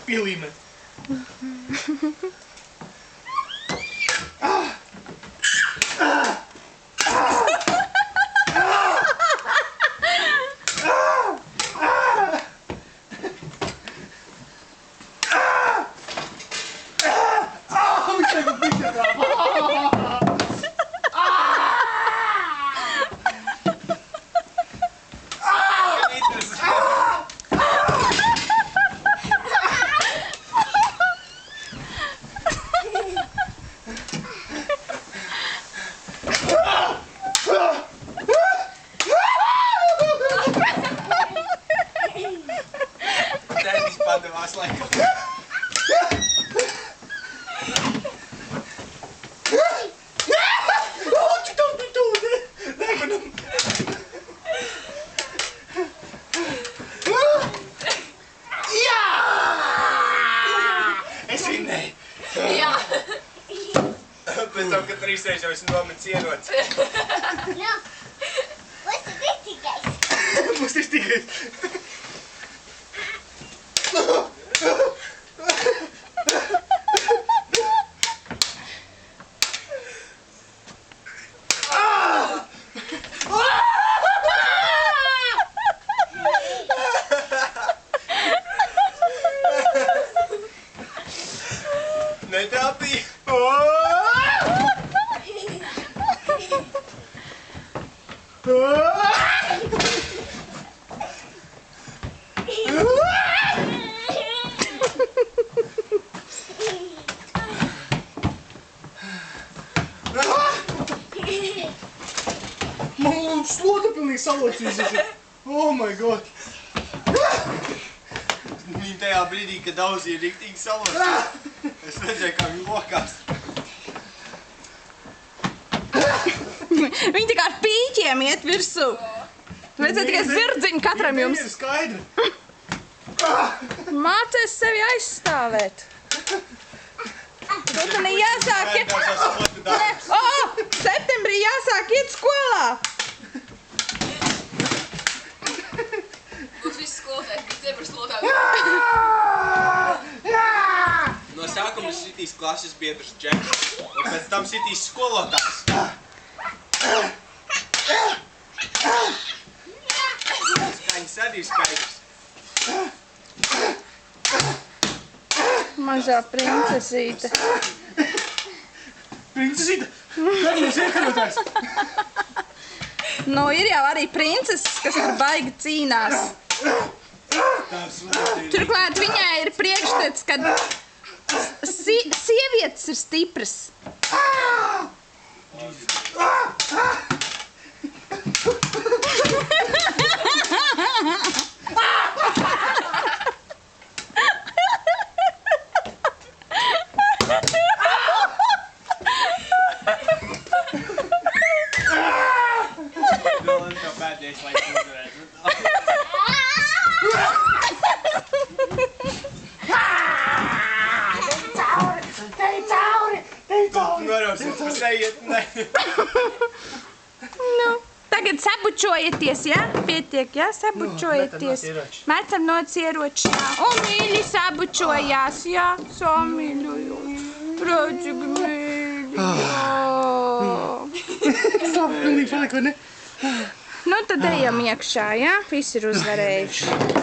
pilīme. Padevās laikam. Cik tev bija tūdi? Nemanam. Jā! Es vinnēju. Jā. Pēc tam, kad trīsreiz jau esmu nomets ierots. Jā. Būs tas iztīgais. Būs iztīgais. Netāpīja. Man slota pilnīgi salocījusi. Oh my god. Viņa tajā brīdī, kad auzīja riktīgi salocīja. Es redzēju, kā viņa lokās. Viņi tā kā ar pīķiem iet virsū. Redzēt, tikai zirdziņi katram jums. Ir skaidra. Mācies sevi aizstāvēt. Tu ne jāsāk... Septembrī jāsāk iet skolā. Būs viss skolotājs, bet zebras logā. No sākuma sitīs klases biedrs Džeks, un pēc tam sitīs skolotājs. Skaņas arī skaidrs. Mazā princesīte. Princesīte, kā mums iekarotājs? Nu, ir jau arī princeses, kas tur baigi cīnās. Turklāt viņai ir priekšstats, ka sievietes ir stipras. Nu, tagad sabučojieties, ja? Pietiek, ja? Sabučojieties. Metam noc ieroči, jā. Un mīļi sabučojās, jā? Samīļojos. Raudzīgi mīļi, jā. Pilnīgi palika, vai ne? Nu, tad ejam iekšā, ja? Visi ir uzvarējuši.